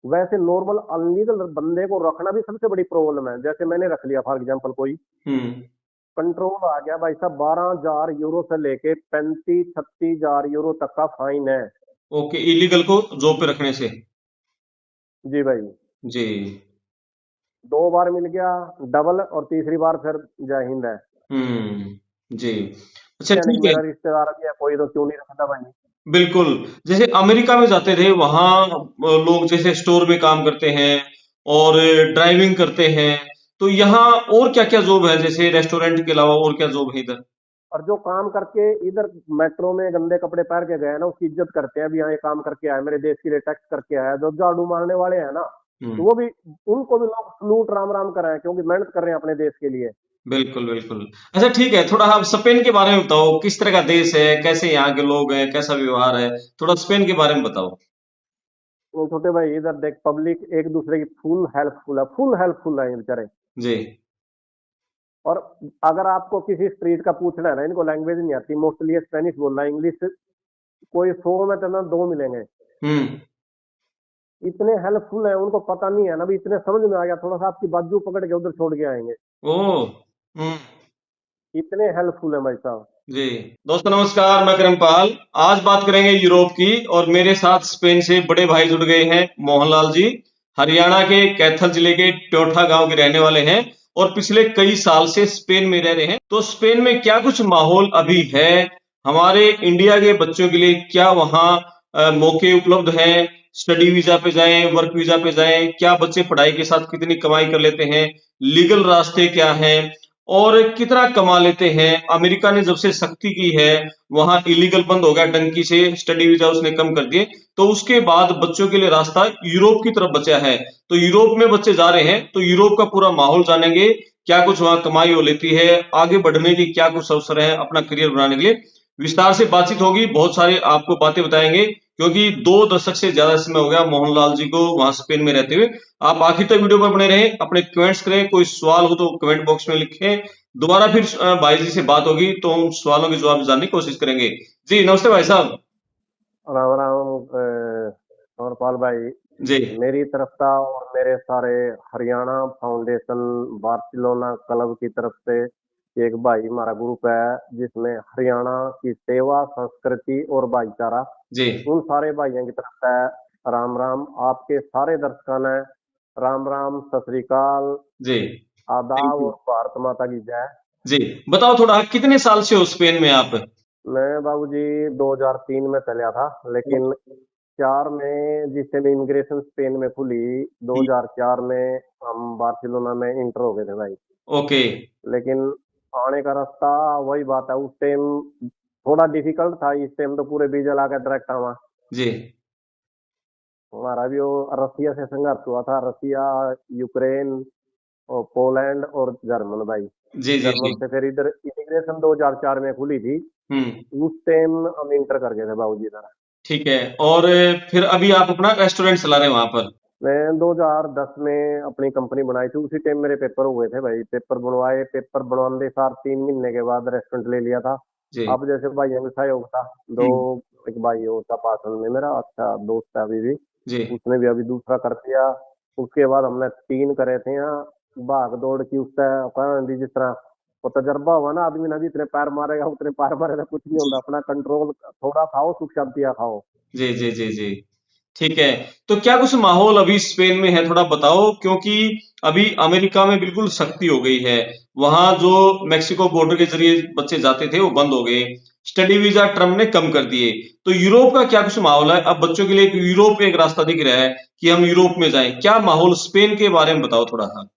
वैसे normal illegal बंदे को रखना भी सबसे बड़ी प्रॉब्लम है। जैसे मैंने रख लिया फॉर एग्जांपल कोई, हम्म। कंट्रोल आ गया भाई साहब, 12,000 यूरो से लेके 35-36,000 यूरो तक का फाइन है। ओके, इलीगल को जॉब पे रखने से। जी भाई। जी। 2 बार मिल गया डबल, और तीसरी बार फिर जय हिंद है। जी। अच्छा यानी कि ठीक है। मेरा रिश्तेदार भी है कोई, तो क्यों नहीं रखता भाई। बिल्कुल। जैसे अमेरिका में जाते थे वहाँ लोग जैसे स्टोर में काम करते हैं और ड्राइविंग करते हैं, तो यहाँ और क्या-क्या जॉब है जैसे रेस्टोरेंट के अलावा और क्या जॉब है इधर? और जो काम करके इधर मेट्रो में गंदे कपड़े पहन के गए ना, उसकी इज्जत करते हैं। अभी यहाँ ये काम करके आया, मेरे देश के लिए टैक्स करके आया। जो झाड़ू मारने वाले हैं ना, हुँ। तो वो भी, उनको भी लोग सलूट राम राम कर रहे हैं, क्योंकि मेहनत कर रहे हैं अपने देश के लिए। बिल्कुल, बिल्कुल। अच्छा ठीक है, थोड़ा आप स्पेन के बारे में बताओ, किस तरह का देश है, कैसे यहाँ के लोग हैं, कैसा व्यवहार है? थोड़ा स्पेन के बारे में बताओ। तो छोटे भाई, इधर देख, पब्लिक एक दूसरे की फुल हेल्पफुल है ये बेचारे। जी। और अगर आपको किसी स्ट्रीट का पूछना है ना, इनको लैंग्वेज नहीं आती, मोस्टली स्पेनिश बोलना, इंग्लिश कोई 100 में तो ना 2 मिलेंगे। हुँ। इतने हेल्पफुल है, उनको पता नहीं है ना, भी इतने समझ में आ गया, थोड़ा सा आपकी बाजू पकड़ के उधर छोड़ के आएंगे। ओह! हुँ। इतने हेल्पफुल है भाई साहब। जी। दोस्तों नमस्कार, मैं करमपाल। आज बात करेंगे यूरोप की और मेरे साथ स्पेन से बड़े भाई जुड़ गए हैं, मोहनलाल जी। हरियाणा के कैथल जिले के ट्योठा गांव के रहने वाले हैं और पिछले कई साल से स्पेन में रह रहे हैं। तो स्पेन में क्या कुछ माहौल अभी है, हमारे इंडिया के बच्चों के लिए क्या वहाँ मौके उपलब्ध हैं, स्टडी वीजा पे जाएं, वर्क वीजा पे जाएं, क्या बच्चे पढ़ाई के साथ कितनी कमाई कर लेते हैं, लीगल रास्ते क्या हैं और कितना कमा लेते हैं। अमेरिका ने जब से सख्ती की है, वहां इलीगल बंद हो गया, डंकी से स्टडी वीजा उसने कम कर दिए, तो उसके बाद बच्चों के लिए रास्ता यूरोप की तरफ बचा है। तो यूरोप में बच्चे जा रहे हैं, तो यूरोप का पूरा माहौल जानेंगे, क्या कुछ वहां कमाई हो लेती है, आगे बढ़ने की क्या कुछ अवसर है अपना करियर बनाने के लिए। विस्तार से बातचीत होगी, बहुत सारे आपको बातें बताएंगे, क्योंकि 2 दशक से ज्यादा समय हो गया मोहनलाल जी को वहां स्पेन में रहते हुए। आप आखिर तक वीडियो पर बने रहें, अपने कमेंट्स करें, कोई सवाल हो तो कमेंट बॉक्स में लिखें। दोबारा फिर भाई जी से बात होगी तो हम सवालों के जवाब जानने की कोशिश करेंगे। जी नमस्ते भाई साहब। राम राम अमरपाल भाई। जी। मेरी तरफ था, और मेरे सारे हरियाणा फाउंडेशन बार्सिलोना क्लब की तरफ से एक भाई हमारा ग्रुप है, जिसमें हरियाणा की सेवा, संस्कृति और भाईचारा, जी। उन सारे भाइयों की तरफ है। राम राम आपके सारे दर्शकों ने। राम राम, सत श्री अकाल, जी। थैंक आदाब, यू। और भारत माता की जय। जी। बताओ थोड़ा, कितने साल से हो स्पेन में आप? मैं बाबूजी 2003 में चला था, लेकिन 4 में जिस टाइम इमिग्रेशन स्पेन में खुली, 2004 में हम बार्सिलोना में इंटर हो गए थे भाई। ओके। लेकिन आने का रास्ता, वही बात है, उस टाइम थोड़ा डिफिकल्ट था। इस टाइम तो पूरे वीजा ला के डायरेक्ट आवा। जी। हमारा भी वो रसिया से संघर्ष हुआ था, रसिया, यूक्रेन और पोलैंड और जर्मन भाई। जी। जी। जी। जर्मन से फिर इधर इमिग्रेशन 2004 में खुली थी। हम्म। उस टाइम हम इंटर कर गए थे बाबूजी इधर। ठीक है। और फिर अभी आप अपना रेस्टोरेंट चला रहे हैं वहां पर? मैं 2010 में अपनी कंपनी बनाई थी, उसी टाइम मेरे पेपर हुए थे भाई। पेपर बनवाए, पेपर बनवाने सार 3 महीने के बाद रेस्टोरेंट ले लिया था। जी। अब जैसे भाइयों का सहयोग था, दो, हम्म। एक भाई होता पासन में, मेरा अच्छा दोस्त है अभी भी, जी। उसने भी अभी दूसरा कर दिया। उसके बाद हमने 3 करे थे यहाँ। भाग दौड़ की उससे कहना जिस तरह वो तजर्बा हुआ ना, आदमी ना जितने पैर मारेगा उतने पैर मारेगा, कुछ नहीं जी। होता। अपना कंट्रोल, थोड़ा खाओ, सुख शांतिया खाओ। जी। जी। जी। जी। ठीक है। तो क्या कुछ माहौल अभी स्पेन में है, थोड़ा बताओ, क्योंकि अभी अमेरिका में बिल्कुल सख्ती हो गई है। वहां जो मेक्सिको बॉर्डर के जरिए बच्चे जाते थे वो बंद हो गए, स्टडी वीजा ट्रम्प ने कम कर दिए। तो यूरोप का क्या कुछ माहौल है? अब बच्चों के लिए यूरोप एक रास्ता दिख रहा है कि हम यूरोप में जाएं, क्या माहौल स्पेन के बारे में बताओ थोड़ा सा।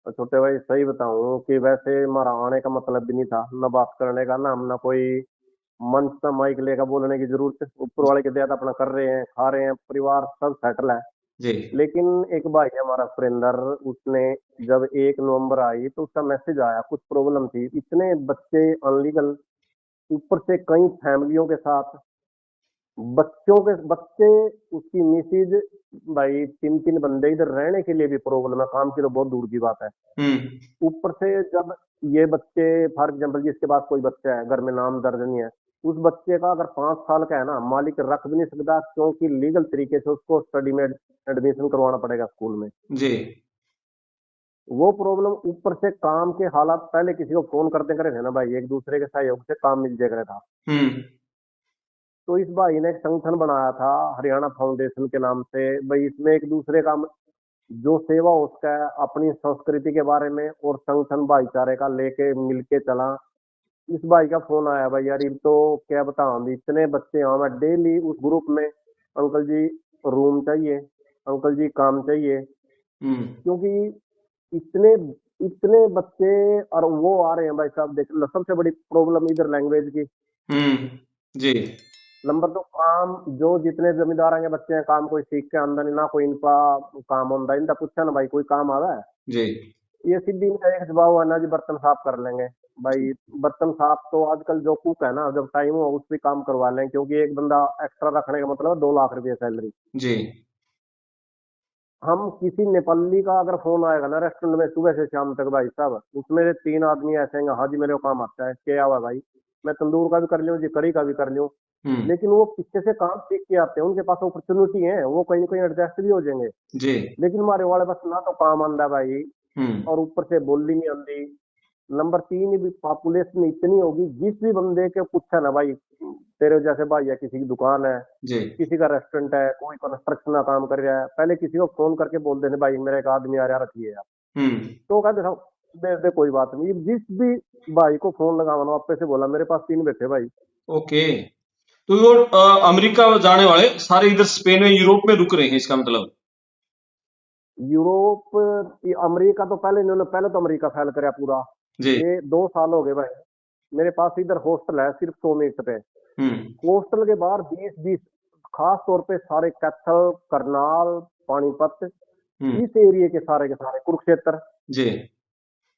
और छोटे भाई, सही बताऊं कि वैसे हमारा आने का मतलब भी नहीं था, न बात करने का, ना हम ना कोई मंच ना माइक लेकर बोलने की जरूरत है। ऊपर वाले के दया अपना कर रहे हैं, खा रहे हैं, परिवार सब सेटल है। जी। लेकिन एक भाई है हमारा सुरेंद्र, उसने जब 1 नवंबर आई तो उसका मैसेज आया, कुछ प्रॉब्लम थी, इतने बच्चे अनलीगल, ऊपर से कई फैमिलियों के साथ, बच्चों के बच्चे, उसकी मिसेज, भाई 3-3 बंदे, इधर रहने के लिए भी प्रॉब्लम है, काम की तो बहुत दूर की बात है। हम्म। ऊपर से जब ये बच्चे, फॉर एग्जाम्पल जिसके पास कोई बच्चा है घर में, नाम दर्ज नहीं है, उस बच्चे का अगर 5 साल का है ना, मालिक रख भी नहीं सकता, क्योंकि लीगल तरीके से उसको स्टडी में एडमिशन करवाना पड़ेगा स्कूल में। जी। वो प्रॉब्लम ऊपर से काम के हालात, पहले किसी को फोन करते करे थे ना भाई, एक दूसरे के सहयोग से काम मिल जाया करे था। हम्म। तो इस भाई ने एक संगठन बनाया था हरियाणा फाउंडेशन के नाम से भाई, इसमें एक दूसरे का जो सेवा उसका है अपनी संस्कृति के बारे में और संगठन भाईचारे का लेके मिलके चला। इस भाई का फोन आया भाई, यार ये तो क्या बताऊं, इतने बच्चे हैं, मैं डेली उस ग्रुप में, अंकल जी रूम चाहिए, अंकल जी काम चाहिए, हम्म। क्योंकि इतने इतने बच्चे और वो आ रहे हैं भाई साहब। देख लो, सबसे बड़ी प्रॉब्लम इधर लैंग्वेज की। हम्म। जी। नंबर 2, काम जो जितने जमींदार के बच्चे हैं, काम कोई सीख के आमदनी ना, कोई इनका काम होता है, इनका पूछा ना भाई कोई काम आवा है, जी। ये सीधी इनका एक जवाब है ना जी, बर्तन साफ कर लेंगे। भाई बर्तन साफ तो आजकल जो कुक है ना, जब टाइम हो उस भी काम करवा लें, क्योंकि एक बंदा एक्स्ट्रा रखने का मतलब है 2 लाख रुपए सैलरी। जी। हम किसी नेपाली का अगर फोन आएगा ना रेस्टोरेंट में सुबह से शाम तक भाई साहब, उसमें से 3 आदमी ऐसे हैं, हाँ जी मेरे को काम आता है, क्या हुआ भाई, मैं तंदूर का भी कर लूँ जी, कड़ी का भी कर लूँ। हम्म। लेकिन वो पीछे से काम सीख के आते हैं, उनके पास अपॉर्चुनिटी है, वो कहीं ना कहीं एडजस्ट भी हो जाएंगे। जी। लेकिन हमारे वाले बस ना तो काम आंदा भाई, हम्म। और ऊपर से बोली नहीं आंदी। नंबर 3, भी पॉपुलेशन इतनी होगी, जिस भी बंदे के पूछा ना भाई, तेरे जैसे भाई है, किसी की दुकान है, जी। किसी का रेस्टोरेंट है, कोई कंस्ट्रक्शन का काम कर रहा है, पहले किसी को फोन करके बोल देने भाई मेरा एक आदमी आ रहा रखिए आप। हम्म। तो कहते था दे दे कोई बात नहीं, जिस भी भाई को फोन लगावा आपे से बोला मेरे पास 3 बैठे भाई। ओके। तो वो अमेरिका जाने वाले सारे इधर स्पेन में यूरोप में रुक रहे हैं, इसका मतलब। यूरोप, ये अमेरिका तो पहले इन्होंने, पहले तो अमेरिका फैल कराया पूरा। जी। ये 2 साल हो गए भाई, मेरे पास इधर हॉस्टल है सिर्फ 100 मीटर पे। हम्म। हॉस्टल के बाहर 20-20, खास तौर पे सारे कैथल, करनाल, पानीपत, हम्म। इस एरिया के सारे कुरुक्षेत्र, जी।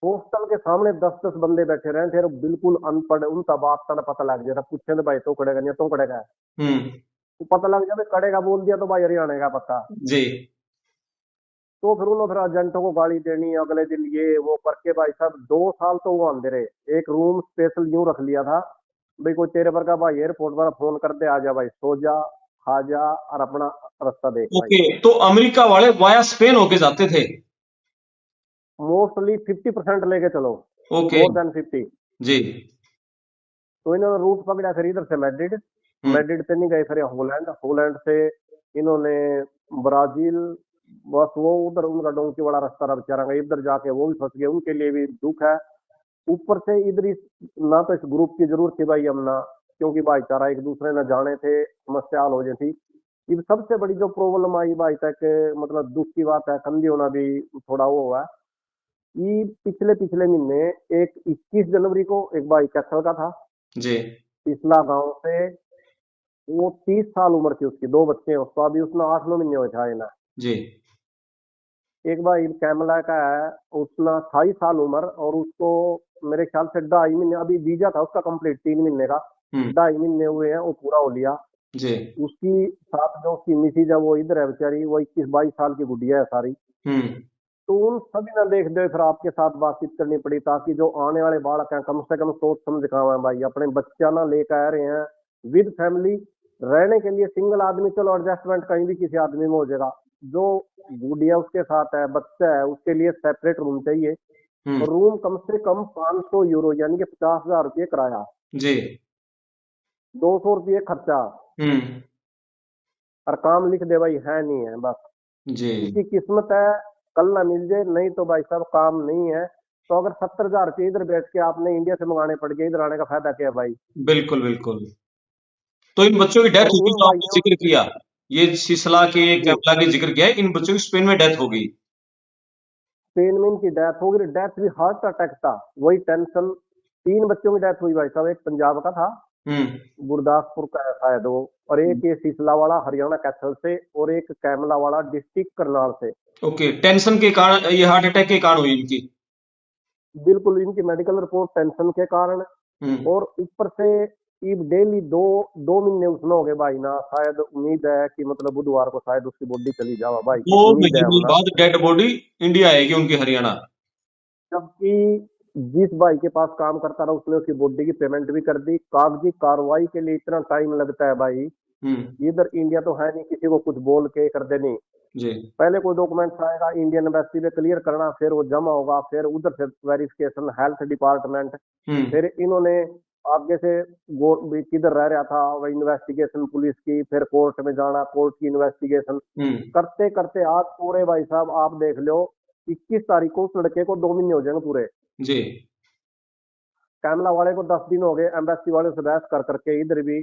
हॉस्टल के सामने 10-10 बंदे बैठे रहे थे, बिल्कुल अनपढ़, उनका बात का पता लग जाता, पूछे तो भाई तो कड़ेगा नहीं तो कड़ेगा, हम्म। तो पता लग जाए कड़ेगा बोल दिया तो भाई हरियाणा का पता। जी। तो फिर उन्होंने फिर एजेंटों को गाली देनी अगले दिन, ये वो करके भाई साहब 2 साल तो वो आंदे रहे। एक रूम स्पेशल यूं रख लिया था भाई, कोई तेरे पर का भाई एयरपोर्ट पर फोन कर दे, आ जा भाई, सो जा, खा जा और अपना रास्ता देख भाई। ओके, तो अमेरिका वाले वाया स्पेन होके जाते थे। मोस्टली 50% लेके चलो, ओके। More than 50। जी। तो इन्होंने रूट पकड़ा फिर इधर से मैड्रिड, हम्म। मैड्रिड से नहीं गए फिर होलैंड, होलैंड से इन्होंने ब्राजील, बस वो उधर उनका डोंकी बड़ा रास्ता रहा बेचारा का, इधर जाके वो भी फंस गए, उनके लिए भी दुख है। ऊपर से इधर इस, ना तो इस ग्रुप की जरूरत थी भाई हम ना, क्योंकि भाईचारा एक दूसरे न जाने थे, समस्या हल हो जाती थी। ये सबसे बड़ी जो प्रॉब्लम आई भाई तक, मतलब दुख की बात है, कंधी होना भी थोड़ा वो हुआ। ये पिछले पिछले महीने एक 21 जनवरी को एक भाई कैथल का था, जी। पिछला गांव से, वो 30 साल उम्र थी उसकी, 2 बच्चे हैं उसको, अभी उसने 8-9 महीने हुए थे ना। जी। एक भाई कैमला का है, उसने 28 साल उम्र, और उसको मेरे ख्याल से 2.5 महीने, अभी वीजा था उसका कंप्लीट 3 महीने का, हम्म। 2.5 महीने हुए हैं वो पूरा हो लिया। जी। उसकी साथ जो उसकी मिसी जब वो इधर है बेचारी, वो 21-22 साल की गुड़िया है सारी। हम्म। तो उन सभी ना देख दे, फिर आपके साथ बातचीत करनी पड़ी, ताकि जो आने वाले बालक हैं कम से कम सोच समझ खावा है भाई, अपने बच्चा ना लेकर आ रहे हैं विद फैमिली रहने के लिए। सिंगल आदमी चलो एडजस्टमेंट कहीं भी किसी आदमी में हो जाएगा, जो गुड़िया उसके साथ है, बच्चा है, उसके लिए सेपरेट रूम चाहिए। हम्म। और रूम कम से कम 500 यूरो, यानी कि 50,000 रुपये किराया, जी। 200 रुपये खर्चा, हम्म। और काम लिख दे भाई है नहीं है बस। जी। उसकी किस्मत है, कल ना मिल जाए, नहीं तो भाई साहब काम नहीं है। तो अगर 70,000 रुपये इधर बैठ के आपने इंडिया से मंगाने पड़ गए, इधर आने का फायदा क्या है भाई। बिल्कुल बिल्कुल। तो इन बच्चों की डेथ और होगी उन जो आपने भाइयों जिक्र किया, ये सिसला के जी, कैमला के जिक्र किया है, इन बच्चों की स्पेन में डेथ होगी। स्पेन में इनकी डेथ हो गई, डेथ भी हार्ट अटैक था, वही टेंशन। 3 बच्चों की डेथ हुई भाई साहब, एक पंजाब का था, हम्म। गुरदासपुर का है शायद वो, और एक ये सिसला वाला हरियाणा कैथल से, और एक कैमला वाला डिस्ट्रिक्ट करनाल से। ओके, टेंशन के कारण, ये हार्ट अटैक के कारण हुई इनकी। बिल्कुल, इनकी मेडिकल रिपोर्ट टेंशन के कारण। हम्म। और ऊपर से ईब डेली 2 महीने उसमें हो गए भाई ना, शायद उम्मीद है कि मतलब बुधवार को शायद उसकी बॉडी चली जावा भाई, दो उम्मीद है महीने हमना। बाद डेड बॉडी इंडिया आएगी उनकी, हरियाणा। जबकि जिस भाई के पास काम करता रहा उसने उसकी बॉडी की पेमेंट भी कर दी। कागजी कार्रवाई के लिए इतना टाइम लगता है भाई। हम्म। इधर इंडिया तो है नहीं किसी को कुछ बोल के कर देनी। जी। पहले कोई डॉक्यूमेंट्स आएगा इंडियन एम्बेसी पे क्लियर करना, फिर वो जमा होगा, फिर उधर से वेरिफिकेशन हेल्थ डिपार्टमेंट, हम्म। फिर इन्होंने आगे से वो भी किधर रह रहा था वह इन्वेस्टिगेशन पुलिस की, फिर कोर्ट में जाना, कोर्ट की इन्वेस्टिगेशन हम्म। करते करते आज पूरे भाई साहब आप देख लो 21 तारीख को उस लड़के को 2 महीने हो जाएंगे पूरे। जी। कैमला वाले को 10 दिन हो गए एम्बेसी वाले से बहस कर करके। इधर भी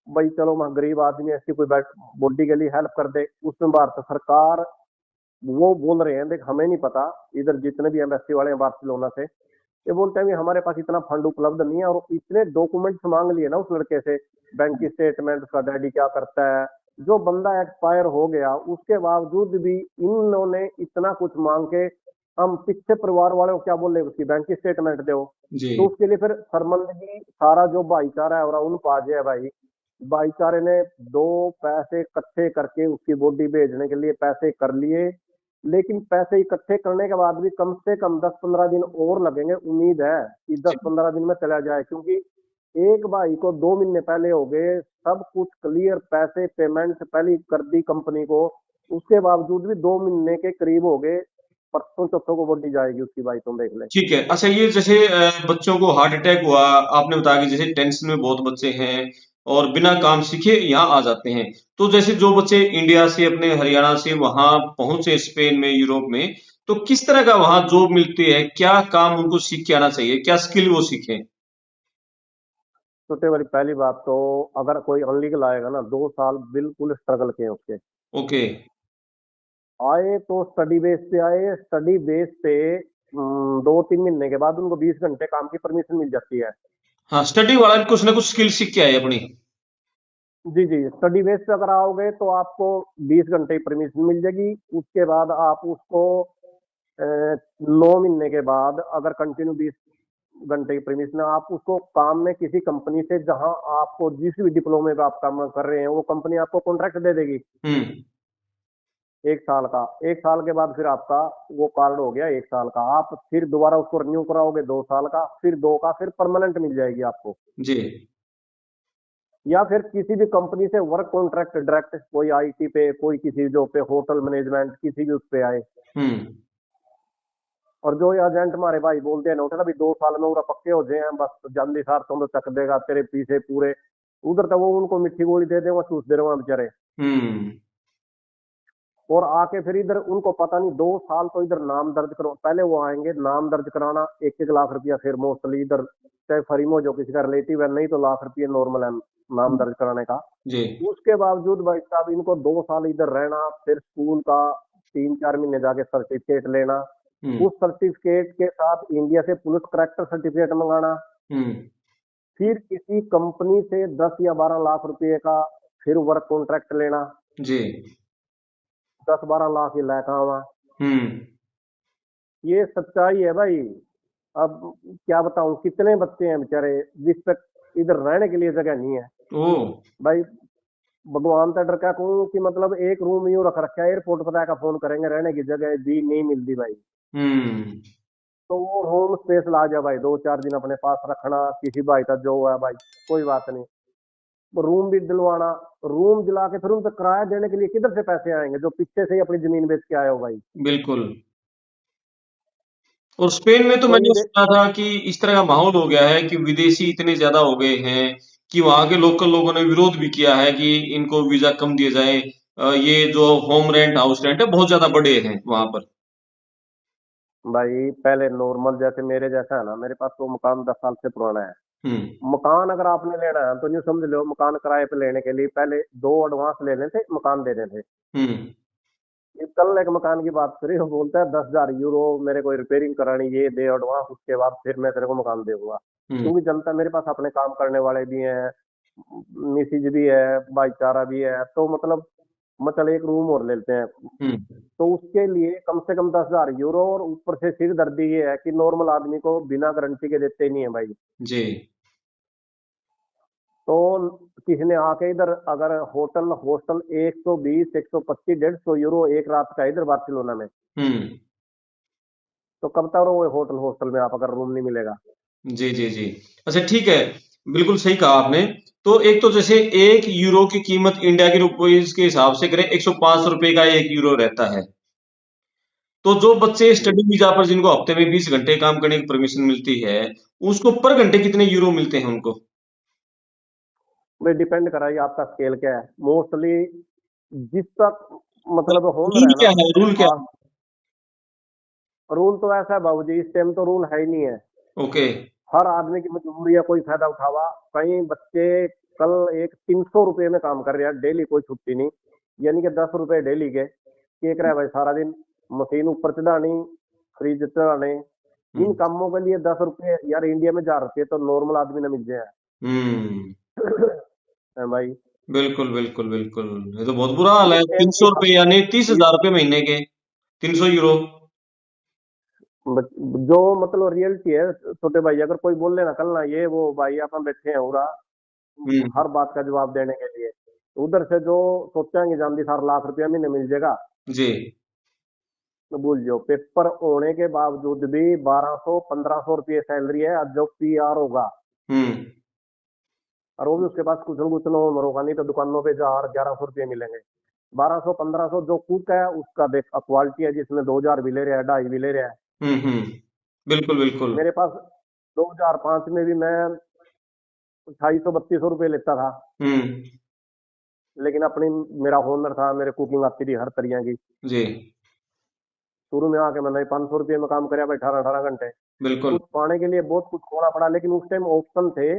भाई चलो मैं गरीब आदमी है, इसकी कोई बॉडी के लिए हेल्प कर दे। उसमें भारत सरकार वो बोल रहे हैं, देख हमें नहीं पता, इधर जितने भी एम्बेसी वाले हैं बार्सिलोना से, ये बोलते हैं कि हमारे पास इतना फंड उपलब्ध नहीं है। और इतने डॉक्यूमेंट्स मांग लिए ना उस लड़के से, बैंक की स्टेटमेंट, उसका डैडी क्या करता है, जो बंदा एक्सपायर हो गया उसके बावजूद भी इन्होंने इतना कुछ मांग के हम पीछे परिवार वाले को क्या बोले उसकी बैंक की स्टेटमेंट दो। जी। तो उसके लिए फिर शर्मंदगी सारा जो भाईचारा है और उन पाजे है भाई, भाईचारे ने दो पैसे इकट्ठे करके उसकी बॉडी भेजने के लिए पैसे कर लिए। लेकिन पैसे इकट्ठे करने के बाद भी कम से कम 10-15 दिन और लगेंगे। उम्मीद है कि जी। 10-15 दिन में चला जाए, क्योंकि एक भाई को 2 महीने पहले हो गए, सब कुछ क्लियर, पैसे पेमेंट पहले कर दी कंपनी को, उसके बावजूद भी 2 महीने के करीब हो गए। परसों चौथों को बॉडी जाएगी उसकी भाई, तुम देख ले। ठीक है। अच्छा, ये जैसे बच्चों को हार्ट अटैक हुआ, आपने बताया कि जैसे टेंशन में बहुत बच्चे हैं और बिना काम सीखे यहाँ आ जाते हैं। तो जैसे जो बच्चे इंडिया से अपने हरियाणा से वहां पहुंचे स्पेन में, यूरोप में, तो किस तरह का वहां जॉब मिलती है? क्या काम उनको सीख के आना चाहिए? क्या स्किल वो सीखें? छोटे वाली पहली बात तो, अगर कोई अनलीगल आएगा ना, 2 साल बिल्कुल स्ट्रगल किए उसके। ओके। आए तो स्टडी बेस पे आए, स्टडी बेस पे 2-3 महीने के बाद उनको 20 घंटे काम की परमिशन मिल जाती है। हाँ, स्टडी वाला भी कुछ ना कुछ स्किल सीख के आए अपनी। जी जी, स्टडी बेस पे अगर आओगे तो आपको 20 घंटे की परमिशन मिल जाएगी। उसके बाद आप उसको 9 महीने के बाद अगर कंटिन्यू 20 घंटे की परमिशन है, आप उसको काम में किसी कंपनी से, जहां आपको जिस भी डिप्लोमे पे आप काम कर रहे हैं वो कंपनी आपको कॉन्ट्रैक्ट दे देगी हम्म। 1 साल का। 1 साल के बाद फिर आपका वो कार्ड हो गया 1 साल का, आप फिर दोबारा उसको रिन्यू कराओगे 2 साल का, फिर 2 का, फिर परमानेंट मिल जाएगी आपको। जी। या फिर किसी भी कंपनी से वर्क कॉन्ट्रैक्ट डायरेक्ट, कोई आईटी पे, कोई किसी जॉब पे, होटल मैनेजमेंट, किसी भी उस पे आए। हम्म। और जो ये एजेंट हमारे भाई बोलते हैं ना, उठा भी 2 साल में पूरा पक्के हो जाए हैं बस, जल्दी सार तुम तो चक देगा तेरे पीछे पूरे। उधर तो वो उनको मिट्टी गोली दे दे, वो चूस दे रहे हो बेचारे। हम्म। और आके फिर इधर उनको पता नहीं, 2 साल तो इधर नाम दर्ज करो, पहले वो आएंगे नाम दर्ज कराना 1-1 लाख रुपया, फिर मोस्टली इधर चाहे फरीमो जो किसी का रिलेटिव है, नहीं तो लाख रुपये नॉर्मल है नाम दर्ज कराने का। जी। उसके बावजूद भाई साहब इनको 2 साल इधर रहना, फिर स्कूल का 3-4 महीने जाके सर्टिफिकेट लेना, हम्म। उस सर्टिफिकेट के साथ इंडिया से पुलिस करेक्टर सर्टिफिकेट मंगाना, हम्म। फिर किसी कंपनी से 10 या 12 लाख रुपए का फिर वर्क कॉन्ट्रैक्ट लेना, जी। 10-12 लाख ही लाख आवा। हम्म। ये सच्चाई है भाई। अब क्या बताऊं, कितने बच्चे हैं बेचारे जिस तक इधर रहने के लिए जगह नहीं है ओ। भाई। भगवान का डर क्या कहूँ कि मतलब एक रूम यूं रख रखा है, एयरपोर्ट पर आकर फोन करेंगे, रहने की जगह भी नहीं मिलती भाई। हम्म। तो वो होम स्पेस ला जा भाई, 2-4 दिन अपने पास रखना, किसी भाई का जो है भाई कोई बात नहीं, रूम भी दिलवाना। रूम दिला के फिर उनको किराया देने के लिए किधर से पैसे आएंगे, जो पीछे से ही अपनी जमीन बेच के आए हो भाई। बिल्कुल। और स्पेन में तो तो मैंने ये सुना था कि इस तरह का माहौल हो गया है कि विदेशी इतने ज्यादा हो गए हैं कि वहां के लोकल लोगों ने विरोध भी किया है कि इनको वीजा कम दिए जाए। ये जो होम रेंट, हाउस रेंट है, बहुत ज्यादा बढ़े हैं वहां पर। भाई पहले नॉर्मल जैसे मेरे जैसा है ना, मेरे पास तो मकान 10 साल से पुराना है। हम्म। मकान अगर आपने लेना है तो यूँ समझ लो, मकान किराए पे लेने के लिए पहले 2 एडवांस लेने थे, मकान देने थे। हम्म। ये कल एक मकान की बात करी, वो बोलता है 10,000 यूरो मेरे को रिपेयरिंग करानी, ये दे एडवांस, उसके बाद फिर मैं तेरे को मकान दूंगा। हम्म। क्योंकि जनता मेरे पास अपने काम करने वाले भी हैं, मिसिज भी है, भाईचारा भी है, तो मतलब एक रूम और लेते हैं। हम्म। तो उसके लिए कम से कम 10,000 यूरो, और ऊपर से सिर दर्दी ये है कि नॉर्मल आदमी को बिना गारंटी के देते नहीं है भाई। जी। तो किसी ने आके इधर अगर होटल हॉस्टल 120, 125, 150 यूरो एक रात का इधर बार्सिलोना में, हम्म। तो कब तक रहोगे होटल हॉस्टल में आप, अगर रूम नहीं मिलेगा। जी जी जी। अच्छा ठीक है, बिल्कुल सही कहा आपने। तो एक तो जैसे 1 यूरो की कीमत इंडिया के रुपये के हिसाब से करें, 105 रुपए का 1 यूरो रहता है। तो जो बच्चे जी, स्टडी वीजा पर जिनको हफ्ते में 20 घंटे काम करने की परमिशन मिलती है, उसको पर घंटे कितने यूरो मिलते हैं उनको? भाई डिपेंड कराइए आपका स्केल क्या है, मोस्टली जिस तक मतलब हुनर रूल है ना। क्या है, रूल क्या हाँ, रूल तो ऐसा है बाबूजी, इस टाइम तो रूल है ही नहीं है। है? ओके। हर आदमी की मजबूरी है, कोई फायदा उठावा। कई बच्चे कल एक 300 रुपये में काम कर रहे हैं डेली, कोई छुट्टी नहीं, यानी कि 10 रुपए डेली के केक रहा है भाई सारा दिन। मशीन ऊपर चढ़ानी, फ्रिज चढ़ाने, इन हम्म कामों के लिए 10 रुपये यार इंडिया में 1000 रुपये तो नॉर्मल आदमी ने मिल जाए। हम्म। है भाई। बिल्कुल बिल्कुल बिल्कुल। ये तो बहुत बुरा हाल है, इस तीन टाइम की सौ रुपये यानी तीस इस हजार रुपये महीने के, 300 यूरो। जो मतलब रियलिटी है छोटे भाई, अगर कोई बोल लेना कल ना ये वो भाई अपन बैठे हैं पूरा हम्म। हर बात का जवाब देने के लिए, उधर से जो सोचेंगे जानती सार लाख रुपया महीने मिल जाएगा, जी। तो भूल जाओ। पेपर होने के बावजूद भी 1200 1500 रुपये सैलरी है, अब जो पीआर होगा हम्म और वो भी उसके पास कुछ न होगा, नहीं तो दुकानों पे 1100 रुपये मिलेंगे। 1200 1500 जो कुक है उसका देख क्वालिटी है, जिसमें 2000 भी ले रहा है, 2.5 भी ले रहा है। हम्म। बिल्कुल बिल्कुल। मेरे पास 2005 में भी मैं 2800 3200 रुपये लेता था, हम्म। लेकिन अपनी मेरा हुनर था, मेरे कुकिंग आती थी हर तरीके की। जी। शुरू में आके मैंने 500 रुपये में काम कराया भाई, 18 18 घंटे। बिल्कुल। उस पाने के लिए बहुत कुछ खोना पड़ा, लेकिन उस टाइम ऑप्शन थे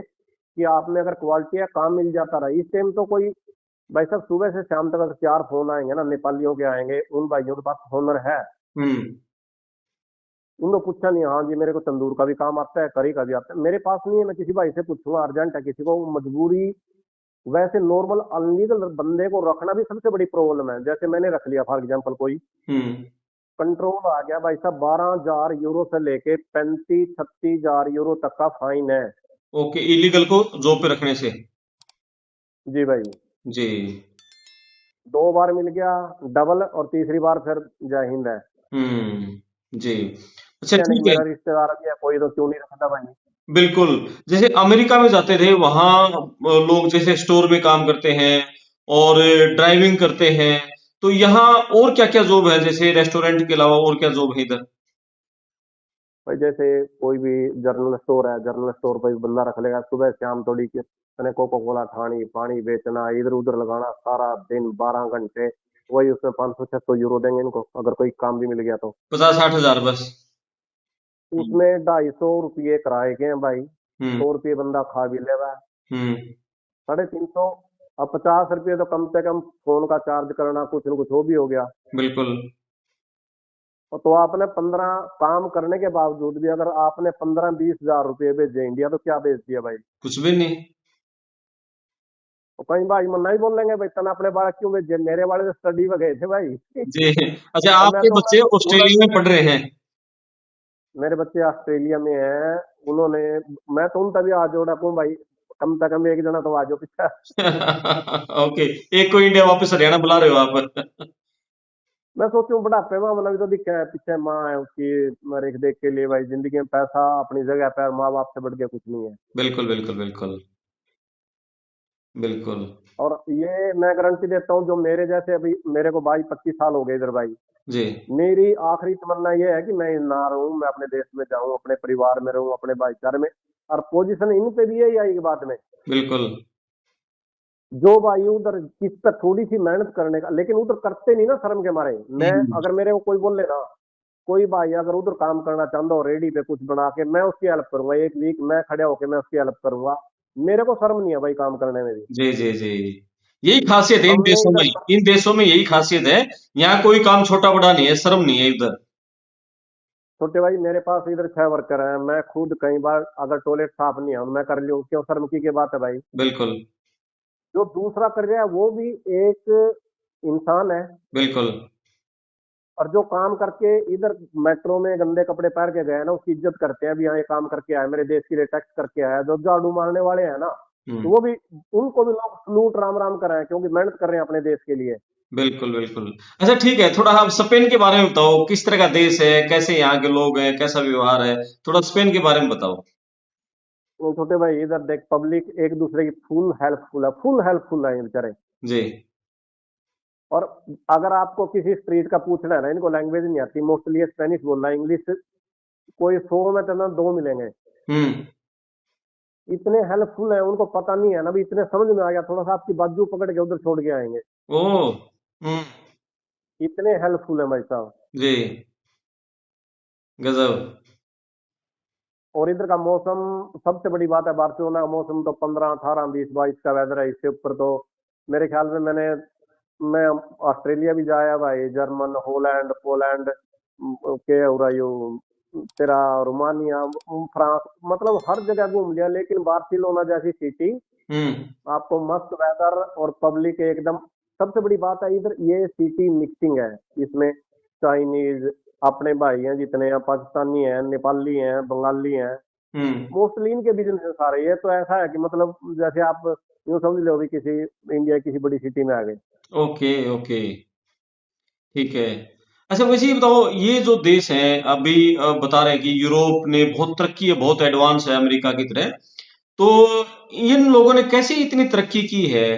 कि आप में अगर क्वालिटी है काम मिल जाता रहा। इस टाइम तो कोई भाई साहब सुबह से शाम तक अगर 4 फोन आएंगे ना नेपालियों के आएंगे, उन भाइयों के पास हुनर है, हम्म। उनको पूछा नहीं हाँ जी मेरे को तंदूर का भी काम आता है, करी का भी आता है, मेरे पास नहीं है, मैं किसी भाई से पूछूंगा, अर्जेंट है किसी को, मजबूरी। वैसे नॉर्मल अनलीगल बंदे को रखना भी सबसे बड़ी प्रॉब्लम है। जैसे मैंने रख लिया फॉर एग्जांपल कोई, हम्म। कंट्रोल आ गया भाई साहब, 12,000 यूरो से लेके 35 36 हजार यूरो तक का फाइन है। ओके, इलीगल को जॉब पे रखने से। जी भाई। जी। 2 बार मिल गया डबल, और तीसरी बार फिर जय हिंद है। जी। अच्छा यानी कि ठीक है। मेरा रिश्तेदार भी है कोई, तो क्यों नहीं रखता भाई। बिल्कुल। जैसे अमेरिका में जाते थे वहाँ लोग जैसे स्टोर में काम करते हैं और ड्राइविंग करते हैं, तो यहाँ और क्या-क्या जॉब है, जैसे रेस्टोरेंट के अलावा और क्या जॉब है इधर? भाई जैसे कोई भी जनरल स्टोर है, जनरल स्टोर पर बंदा रख लेगा, सुबह शाम थोड़ी के मैंने कोको कोला खानी, पानी बेचना, इधर उधर लगाना, सारा दिन 12 घंटे, वही उसमें 500 600 यूरो देंगे इनको, अगर कोई काम भी मिल गया तो। 50-60 हज़ार बस। हुँ, उसमें 250 रुपये किराए के हैं भाई, हुँ, 100 रुपये बंदा खा भी लेगा, हुँ, 350। अब 50 रुपये तो कम से कम फोन का चार्ज करना, कुछ न कुछ वो भी हो गया। बिल्कुल। और तो आपने 15 काम करने के बावजूद भी अगर आपने 15 20 हजार रुपये भेजे इंडिया, तो क्या भेज दिया भाई। कुछ भी नहीं। तो कहीं भाई मन नहीं बोल लेंगे भाई तना अपने बालक क्यों भेजे, मेरे वाले तो स्टडी में गए थे भाई। जी। अच्छा, और आपके मैं बच्चे उन्होंने, ऑस्ट्रेलिया में पढ़ रहे हैं? मेरे बच्चे ऑस्ट्रेलिया में हैं। उन्होंने, मैं तो उन तभी आ जोड़ा हूँ भाई, कम से कम एक जना तो आ जाओ पीछा। ओके, एक को इंडिया वापस हरियाणा बुला रहे हो आप? मैं सोचूं बुढ़ापे में मतलब तो दिखे है पीछे माँ है उसकी, मेरे देख के लिए भाई, जिंदगी में पैसा अपनी जगह पे, माँ बाप से बढ़ के कुछ नहीं है। बिल्कुल, बिल्कुल, बिल्कुल, बिल्कुल। और ये मैं गारंटी देता हूँ, जो मेरे जैसे अभी मेरे को 22 25 साल हो गए इधर भाई, जी, मेरी आखिरी तमन्ना ये है कि मैं ना रहूं, मैं अपने देश में जाऊं, अपने परिवार में रहूं, अपने भाईचारे में। और पोजीशन इन पे भी है या एक बात में, बिल्कुल। जो भाई उधर किस पर थोड़ी सी मेहनत करने का, लेकिन उधर करते नहीं ना शर्म के मारे। मैं, हुँ, अगर मेरे को कोई बोले ना, कोई भाई अगर उधर काम करना चाहता हो रेडी पे कुछ बना के, मैं उसकी हेल्प करूंगा, एक वीक मैं खड़े होके मैं उसकी हेल्प करूंगा। मेरे को शर्म नहीं है भाई काम करने में भी। जी, जी, जी। यही खासियत है इन हमने देशों में, इधर इन देशों में यही खासियत है। यहाँ कोई काम छोटा-बड़ा नहीं है, शर्म नहीं है इधर। छोटे भाई, मेरे पास इधर 6 वर्कर हैं, मैं खुद कई बार अगर टॉयलेट साफ नहीं है मैं कर लूँ, क्यों शर्म की बात है भाई। बिल्कुल, जो दूसरा कर रहा है वो भी एक इंसान है। बिल्कुल। और जो काम करके इधर मेट्रो में गंदे कपड़े पहन के गए ना, उसकी इज्जत करते हैं, अभी यहाँ ये काम करके आया, मेरे देश के लिए टैक्स करके आया। जो झाड़ू मारने वाले हैं ना, हुँ, तो वो भी, उनको भी लोग सलूट राम राम कर रहे हैं, क्योंकि मेहनत कर रहे हैं अपने देश के लिए। बिल्कुल बिल्कुल। अच्छा ठीक है, थोड़ा आप स्पेन के बारे में बताओ, किस तरह का देश है, कैसे यहाँ के लोग हैं, कैसा व्यवहार है, थोड़ा स्पेन के बारे में बताओ। वो छोटे भाई इधर देख, पब्लिक एक दूसरे की फुल हेल्पफुल है ये बेचारे। जी। और अगर आपको किसी स्ट्रीट का पूछना है ना, इनको लैंग्वेज नहीं आती, मोस्टली स्पेनिश बोलना, इंग्लिश कोई 100 में तो ना 2 मिलेंगे। हम्म। इतने हेल्पफुल है, उनको पता नहीं है ना भी, इतने समझ में आ गया, थोड़ा सा आपकी बाजू पकड़ के उधर छोड़ के आएंगे। ओ। हम्म। इतने हेल्पफुल है भाई साहब। जी। गजब। और इधर का मौसम, सबसे बड़ी बात है, बार्सिलोना का मौसम तो 15, 18, 20, 22 का वेदर है। इससे ऊपर तो मेरे ख्याल में मैं ऑस्ट्रेलिया भी जाया भाई, जर्मन, हॉलैंड, पोलैंड, के हो रहा यो तेरा, रोमानिया, फ्रांस, मतलब हर जगह घूम लिया। लेकिन बार्सिलोना जैसी सिटी, हम्म। आपको मस्त वेदर और पब्लिक एकदम। सबसे बड़ी बात है इधर, ये सिटी मिक्सिंग है। इसमें चाइनीज अपने भाई हैं जितने हैं, पाकिस्तानी हैं, नेपाली हैं, बंगाली हैं, हम्म। मोस्टली इनके बिजनेस सारे। ये तो ऐसा है कि मतलब जैसे आप यूं समझ लो भी किसी इंडिया की किसी बड़ी सिटी में आ गए। Okay okay. ठीक है। अच्छा वैसे ये बताओ, ये जो देश है अभी बता रहे हैं कि यूरोप ने बहुत तरक्की है, बहुत एडवांस है अमेरिका की तरह। तो इन लोगों ने कैसे इतनी तरक्की की है?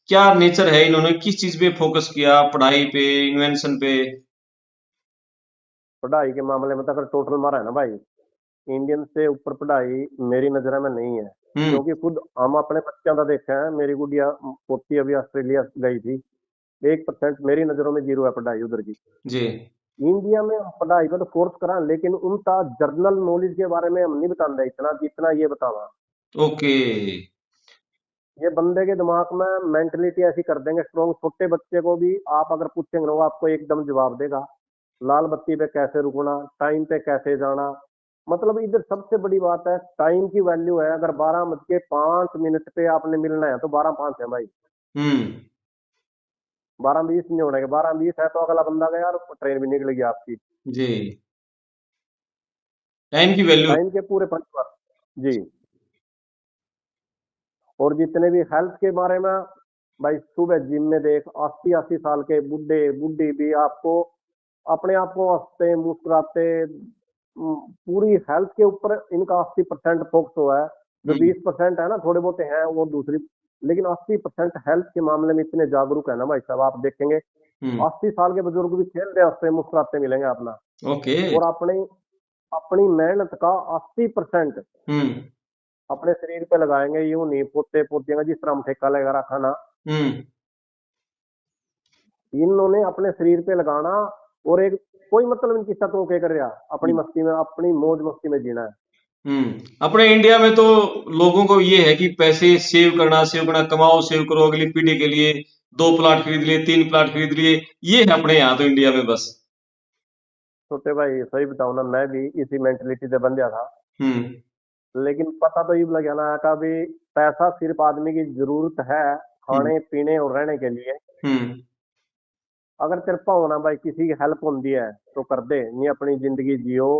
क्या नेचर है, इन्होंने किस चीज पे फोकस किया, पढ़ाई पे, इन्वेंशन पे? पढ़ाई के मामले में तो अगर टोटल मारा है ना भाई, इंडियन से ऊपर पढ़ाई मेरी नजर में नहीं है। हम्म। क्योंकि खुद हम अपने बच्चों का देखा है, मेरी गुड़िया पोती अभी ऑस्ट्रेलिया गई थी, 1% मेरी नजरों में जीरो है पढ़ाई उधर की। जी। इंडिया में हम पढ़ाई पर तो फोर्स करा, लेकिन उनका जर्नल नॉलेज के बारे में हम नहीं बताते इतना जितना ये बतावा। ओके। ये बंदे के दिमाग में मेंटलिटी ऐसी कर देंगे स्ट्रॉन्ग, छोटे बच्चे को भी आप अगर पूछेंगे ना, वो आपको एकदम जवाब देगा। लाल बत्ती पे कैसे रुकना, टाइम पे कैसे जाना। मतलब इधर सबसे बड़ी बात है, टाइम की वैल्यू है। अगर 12:05 पे आपने मिलना है तो 12:05 है भाई। हम्म। 12:20 नहीं होने के, 12:20 है तो अगला बंदा का यार ट्रेन भी निकल गई आपकी। जी। टाइम की वैल्यू। टाइम के पूरे पंच पर। जी। और जितने भी हेल्थ के बारे में भाई, सुबह जिम में देख, 80 80 साल के बुढ़े बुढ़ी भी आपको अपने आप को हंसते मुस्कुराते, पूरी हेल्थ के ऊपर इनका 80% फोकस हुआ है। जो हम्म। 20% है ना, थोड़े बहुत हैं वो दूसरी, लेकिन 80% हेल्थ के मामले में इतने जागरूक है ना भाई साहब, आप देखेंगे हम्म। 80 साल के बुजुर्ग भी खेल रहे हंसते मुस्कुराते मिलेंगे अपना। ओके। और अपनी अपनी मेहनत का 80% हम्म। अपने शरीर पे लगाएंगे। यूं नहीं पोते पोतियां जिस तरह हम ठेका लगा रखा ना, हम्म। इन्होंने अपने शरीर पे लगाना। और एक कोई मतलब इनकी सतों के कर रहा, अपनी मस्ती में, अपनी मौज मस्ती में जीना है। अपने इंडिया में तो लोगों को ये है कि पैसे सेव करना, कमाओ, सेव करो अगली पीढ़ी के लिए। 2 प्लाट खरीद लिए, 3 प्लाट खरीद लिए। ये है अपने यहाँ तो इंडिया में बस। छोटे भाई सही बताऊं ना, मैं भी इसी मेंटेलिटी से बंधा था। हम्म। लेकिन पता तो ये लगा ना का भी, पैसा सिर्फ आदमी की जरूरत है हम्म। खाने पीने और रहने के लिए। हम्म। अगर तेरे पास होना भाई, किसी की हेल्प होती है तो कर दे, नहीं अपनी जिंदगी जियो।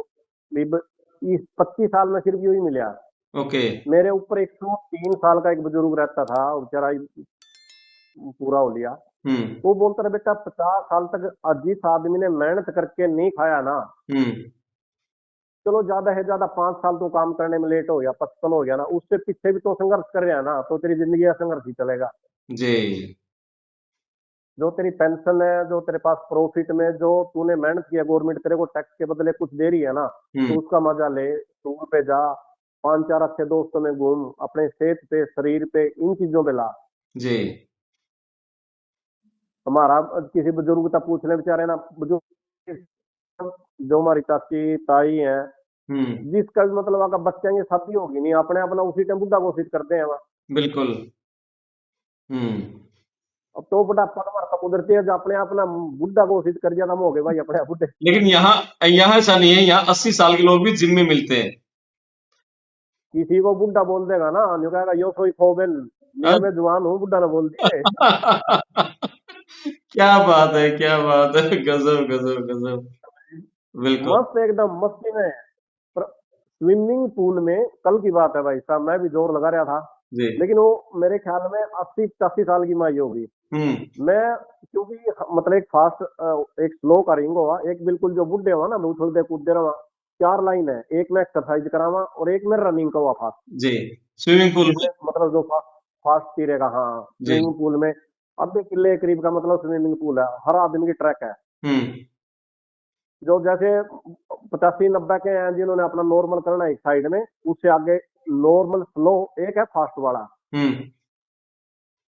इस 25 साल में सिर्फ यही मिला। ओके। मेरे ऊपर 103 साल का एक बुजुर्ग रहता था, वो बेचारा पूरा हो लिया। हम्म। वो बोलता रहा, बेटा 50 साल तक जिस आदमी ने मेहनत करके नहीं खाया ना, हम्म। चलो ज्यादा है ज्यादा 5 साल तो काम करने में लेट हो गया, 55 हो गया ना, उससे पीछे भी तो संघर्ष कर रहा है ना, तो तेरी जिंदगी का संघर्ष ही चलेगा। जी। जो तेरी पेंशन है, जो तेरे पास प्रॉफिट में जो तूने मेहनत किया, गवर्नमेंट तेरे को टैक्स के बदले कुछ दे रही है ना, तो हम्म। उसका मजा ले, टूर पे जा, 5 4 अच्छे दोस्तों में घूम, अपने सेहत पे शरीर पे इन चीजों पे ला। जी। हमारा किसी बुजुर्ग का पूछ ले बेचारे ना, बुजुर्ग जो हमारी चाची ताई है, हम्म। जिसका भी मतलब अगर बच्चे की शादी होगी नहीं, अपने अपना उसी टाइम बुढ़ा घोषित करते हैं वहाँ। बिल्कुल। हम्म। अब तो बुढ़ापा तो हमारा कुदरती है, जो अपने अपना बुढ़ा घोषित कर दिया था, हम हो गए भाई अपने आप बुढ़े। लेकिन यहाँ यहाँ ऐसा नहीं है, यहाँ 80 साल के लोग भी जिम में मिलते हैं। किसी को बुढ़ा बोल देगा ना, जो कहेगा यो सोई खोबेल, हाँ? निया मैं जवान हूँ, बुढ़ा ना बोल दिए। क्या बात है, क्या बात है, गजब गजब गजब। बिल्कुल। मस्त एकदम मस्ती में। पर स्विमिंग पूल में कल की बात है भाई साहब, मैं भी जोर लगा रहा था, जी। लेकिन वो मेरे ख्याल में 80 85 साल की माई होगी। मैं क्योंकि मतलब एक फास्ट एक स्लो का रिंग हुआ, एक बिल्कुल जो बुढ़े हुआ ना वो थोड़ी देर कूदते रहा, चार लाइन है, एक में एक्सरसाइज करावा और एक में रनिंग का हुआ फास्ट, जी, स्विमिंग पूल जिसमें में। मतलब जो फास्ट फास्ट तीरेगा, हाँ जी। स्विमिंग पूल में आधे किले करीब का मतलब स्विमिंग पूल है, हर आदमी की ट्रैक है। हम्म। जो जैसे 85-90 के हैं जिन्होंने अपना नॉर्मल करना है एक साइड में, उससे आगे नॉर्मल स्लो एक है फास्ट वाला। हम्म।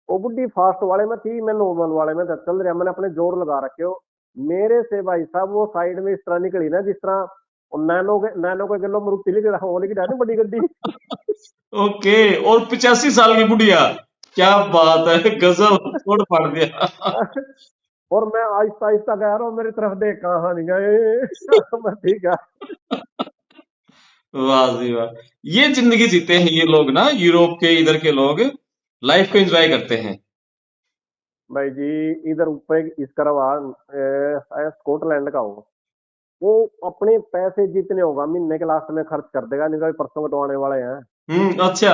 वो बुढ़ी फास्ट वाले में थी, मैं नॉर्मल वाले में चल रहा, मैंने अपने जोर लगा रखे हो। मेरे से भाई साहब वो साइड में इस तरह निकली ना जिस तरह नैनो के किलो मरुति लिख रहा हूँ, लेकिन बड़ी गड्डी। ओके। और 85 साल की बुढ़िया, क्या बात है, गजब, तोड़ फाड़ दिया। और मैं आहिस्ता आहिस्ता कह रहा हूँ मेरी तरफ देख, कहाँ नहीं गए। मैं ठीक है वाह जी वाह, ये जिंदगी जीते हैं ये लोग ना, यूरोप के इधर के लोग लाइफ को एंजॉय करते हैं। भाई जी। इधर ऊपर इस करवान स्कॉटलैंड का हो, वो अपने पैसे जितने होगा महीने के लास्ट में खर्च कर देगा, नहीं तो परसों को तो आने वाले हैं। अच्छा।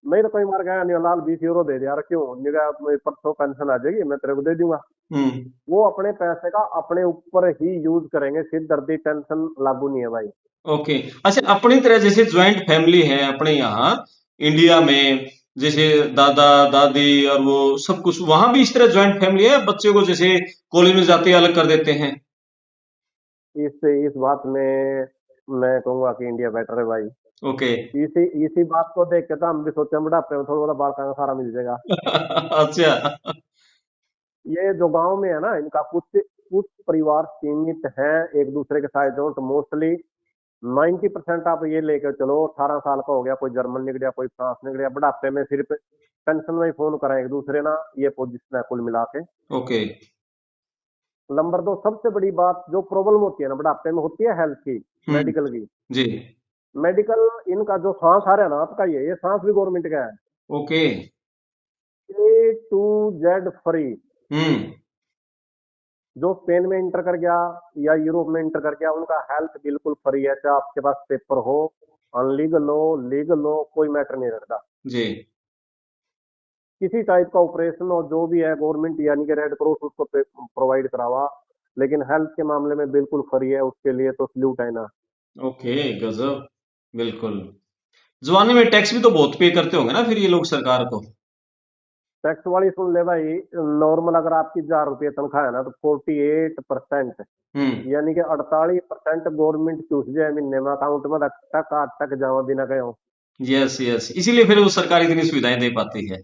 नहीं तो कोई मार गया नहीं, लाल 20 यूरो दे दिया, क्यों निगा परसों पेंशन आ जाएगी मैं तेरे को दे दूंगा। हम्म। वो अपने पैसे का अपने ऊपर ही यूज करेंगे, सिर दर्दी टेंशन लागू नहीं है भाई। ओके। अच्छा, अपनी तरह जैसे ज्वाइंट फैमिली है अपने यहाँ इंडिया में, जैसे दादा दादी और वो सब कुछ, वहां भी इस तरह ज्वाइंट फैमिली है, बच्चे को जैसे कॉलेज में जाते ही अलग कर देते हैं? इस बात में मैं कहूंगा कि इंडिया बेटर है भाई। ओके। इसी इसी बात को देख के तो हम भी सोचे बुढ़ापे में थोड़ा थोड़ा बाल का सारा मिल जाएगा। अच्छा। ये जो गांव में है ना, इनका कुछ कुछ परिवार सीमित हैं एक दूसरे के साथ, जो मोस्टली 90% आप ये लेकर चलो, 18 साल का हो गया, कोई जर्मन निकलिया, कोई फ्रांस निकलिया, बुढ़ापे में सिर्फ पेंशन में ही फोन करा एक दूसरे ना, ये पोजिशन है कुल मिला के। ओके। नंबर दो, सबसे बड़ी बात जो प्रॉब्लम होती है ना बुढ़ापे में, होती है हेल्थ की, हम्म। मेडिकल की। जी। मेडिकल, इनका जो सांस आ रहा है ना आपका, ये सांस भी गवर्नमेंट का है, okay. A to Z free. हम्म। जो स्पेन में इंटर कर गया या यूरोप में इंटर कर गया, उनका हेल्थ बिल्कुल फ्री है, चाहे आपके पास पेपर हो, अनलीगल हो लीगल हो, कोई मैटर नहीं रखता। जी। किसी टाइप का ऑपरेशन हो जो भी है, गवर्नमेंट यानी कि रेड क्रॉस उसको प्रोवाइड करावा, लेकिन हेल्थ के मामले में बिल्कुल फ्री है, उसके लिए तो सल्यूट है ना। ओके, गजब, बिल्कुल। जवानी में टैक्स भी तो बहुत पे करते होंगे ना फिर ये लोग सरकार को? टैक्स वाली सुन ले भाई, नॉर्मल अगर आपकी 1,000 रुपये तनख्वाह है ना, तो 48%, हम्म। यानी कि 48% गवर्नमेंट चूस जाए महीने में अकाउंट में, रख तक आज तक जावा बिना गए हो। यस यस, इसीलिए फिर वो सरकार इतनी सुविधाएं दे पाती है।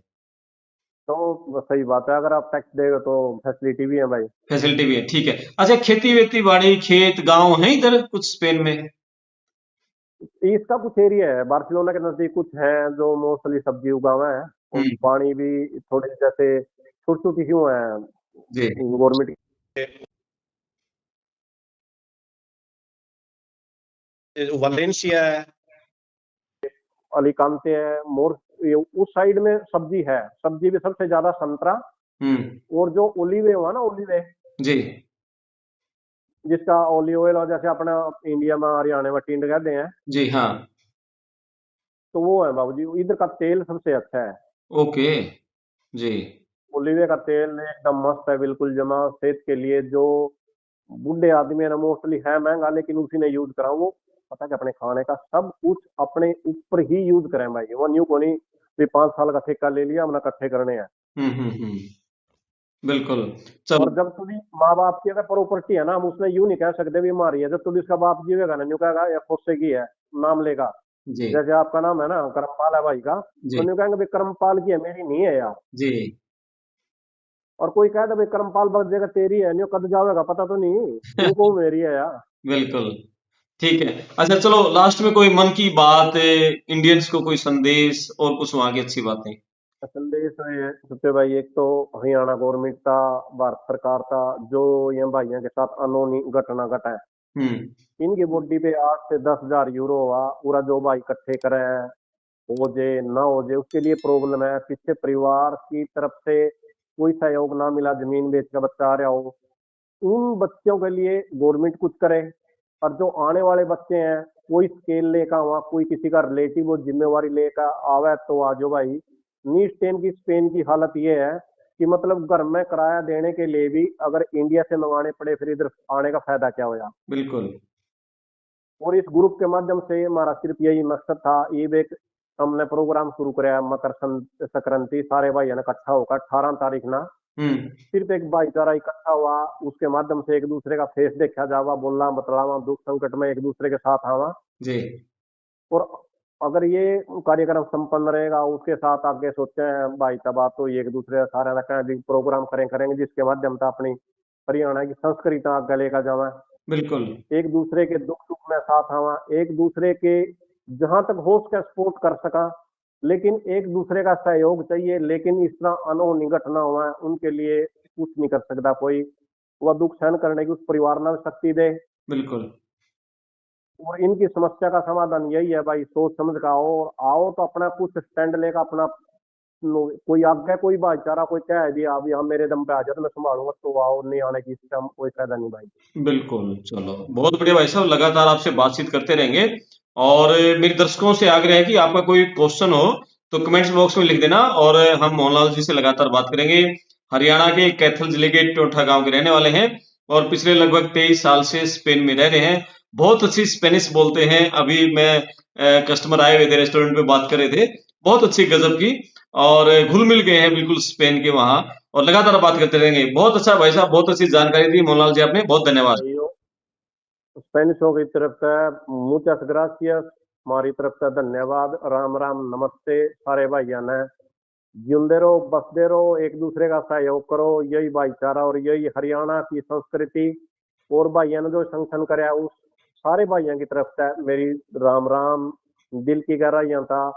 तो सही बात है, अगर आप टैक्स देगा तो फैसिलिटी भी है भाई। फैसिलिटी भी है, ठीक है। अच्छा, खेती वेती बाड़ी खेत गांव है इधर कुछ स्पेन में? इसका कुछ एरिया है बार्सिलोना के नजदीक, कुछ है जो मोस्टली सब्जी उगावा है, और हम्म। पानी भी थोड़े जैसे छोटी छोटी क्यों है जी। गवर्नमेंट, वालेंसिया है, अलीकांते है, मोर, ये उस साइड में सब्जी है, सब्जी भी सबसे ज्यादा संतरा, हम्म। और जो ओलिवे हुआ ना, ओलिवे जी। जिसका ओलिव ऑयल, और जैसे अपना इंडिया में हरियाणा में टिंड कहते हैं, जी हाँ। तो वो है बाबूजी, इधर का तेल सबसे अच्छा है। ओके। जी। ओलिवे का तेल एकदम मस्त है, बिल्कुल जमा सेहत के लिए, जो बूढ़े आदमी है ना, मोस्टली है महंगा, लेकिन उसी ने यूज करा वो, पता है, अपने खाने का सब कुछ अपने ऊपर ही यूज करें भाई, वो न्यू कोनी भी 5 साल का ठेका ले लिया हमने इकट्ठे करने हैं। हम्म। बिल्कुल। और चलो। जब तुम्हें माँ बाप की अगर प्रॉपर्टी है ना, हम उसने यूं नहीं कह सकते भी हमारी है, जब तुम्हें उसका बाप जीवेगा ना, न्यू कहेगा या खुद से की है, नाम लेगा। जी। जैसे आपका नाम है ना करमपाल है भाई का, तो जी। न्यू कहेंगे भाई करमपाल की है, मेरी नहीं है यार। जी। और कोई कह दे भाई करमपाल बस जगह तेरी है, न्यू कद जावेगा पता तो नहीं, न्यू को मेरी है यार। बिल्कुल। ठीक है। अच्छा, चलो लास्ट में कोई मन की बात, इंडियंस को कोई संदेश और कुछ वहां की अच्छी बातें? संदेश है सबसे भाई, एक तो हरियाणा गवर्नमेंट का, भारत सरकार का, जो ये भाइयों के साथ अनोनी घटना घटा है, हम्म। इनकी बॉडी पे 8 से 10 हजार यूरो हुआ, पूरा जो भाई इकट्ठे करे हैं, हो जाए ना हो जाए उसके लिए प्रॉब्लम है, पीछे परिवार की तरफ से कोई सहयोग ना मिला, जमीन बेच का बच्चा आ रहा हो, उन बच्चों के लिए गवर्नमेंट कुछ करे। और जो आने वाले बच्चे हैं, कोई स्केल लेकर वहां, कोई किसी का रिलेटिव वो जिम्मेवारी लेकर आवे तो आ जाओ भाई, नीच टेन की स्पेन की हालत ये है कि मतलब घर में किराया देने के लिए भी अगर इंडिया से मंगाने पड़े, फिर इधर आने का फायदा क्या होया। बिल्कुल। और इस ग्रुप के माध्यम से हमारा सिर्फ यही मकसद था, ये एक हमने प्रोग्राम शुरू कराया मकर संक्रांति, सारे भाई ने इकट्ठा होकर 18 तारीख ना हम्म। सिर्फ एक भाईचारा इकट्ठा हुआ, उसके माध्यम से एक दूसरे का फेस देखा जावा, बोलना बतलावा, दुख संकट में एक दूसरे के साथ आवा। जी। और अगर ये कार्यक्रम संपन्न रहेगा, उसके साथ आगे सोचते हैं भाई तब आप तो एक दूसरे सारे रखें प्रोग्राम करेंगे जिसके माध्यम से अपनी हरियाणा की संस्कृति आगे लेकर जावा, बिल्कुल। एक दूसरे के दुख सुख में साथ आवा, एक दूसरे के जहां तक हो सके सपोर्ट कर सका, लेकिन एक दूसरे का सहयोग चाहिए। लेकिन इस तरह अनहोनी घटना हुआ है, उनके लिए कुछ नहीं कर सकता कोई, वह दुख सहन करने की उस परिवार ने शक्ति दे। बिल्कुल। और इनकी समस्या का समाधान यही है भाई, सोच समझ का आओ, आओ तो अपना कुछ स्टैंड लेगा अपना, कोई आगे कोई भाईचारा कोई कह दिया अभी हम मेरे दम पे आ जाए तो मैं संभालूंगा, तो आओ, नहीं आने की इससे हम कोई फायदा नहीं भाई। बिल्कुल, चलो बहुत बढ़िया भाई साहब, लगातार आपसे बातचीत करते रहेंगे। और मेरे दर्शकों से आग्रह है कि आपका कोई क्वेश्चन हो तो कमेंट्स बॉक्स में लिख देना, और हम मोहनलाल जी से लगातार बात करेंगे। हरियाणा के कैथल जिले के टोठा गांव के रहने वाले हैं और पिछले लगभग 23 साल से स्पेन में रह रहे हैं। बहुत अच्छी स्पेनिश बोलते हैं। अभी मैं कस्टमर आए हुए थे, रेस्टोरेंट पे बात कर रहे थे, बहुत अच्छी गजब की, और घुल मिल गए हैं बिल्कुल स्पेन के वहां, और लगातार बात करते रहेंगे। बहुत अच्छा भाई साहब, बहुत अच्छी जानकारी दी मोहनलाल जी आपने, बहुत धन्यवाद। भाइयों, स्पेनिशों की तरफ से मुचस ग्रासियस, हमारी तरफ से धन्यवाद, राम राम नमस्ते सारे भाइयों ने। जिंदे रहो, बसते रहो, एक दूसरे का सहयोग करो, यही भाईचारा और यही हरियाणा की संस्कृति। और भाइयों ने जो संगठन कराया उस सारे भाइयों की तरफ से मेरी राम राम, दिल की गहराइयां था।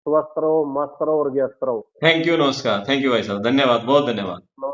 स्वस्थ रहो, मस्त रहो और व्यस्त रहो। थैंक यू, नमस्कार, थैंक यू भाई साहब, धन्यवाद, बहुत धन्यवाद।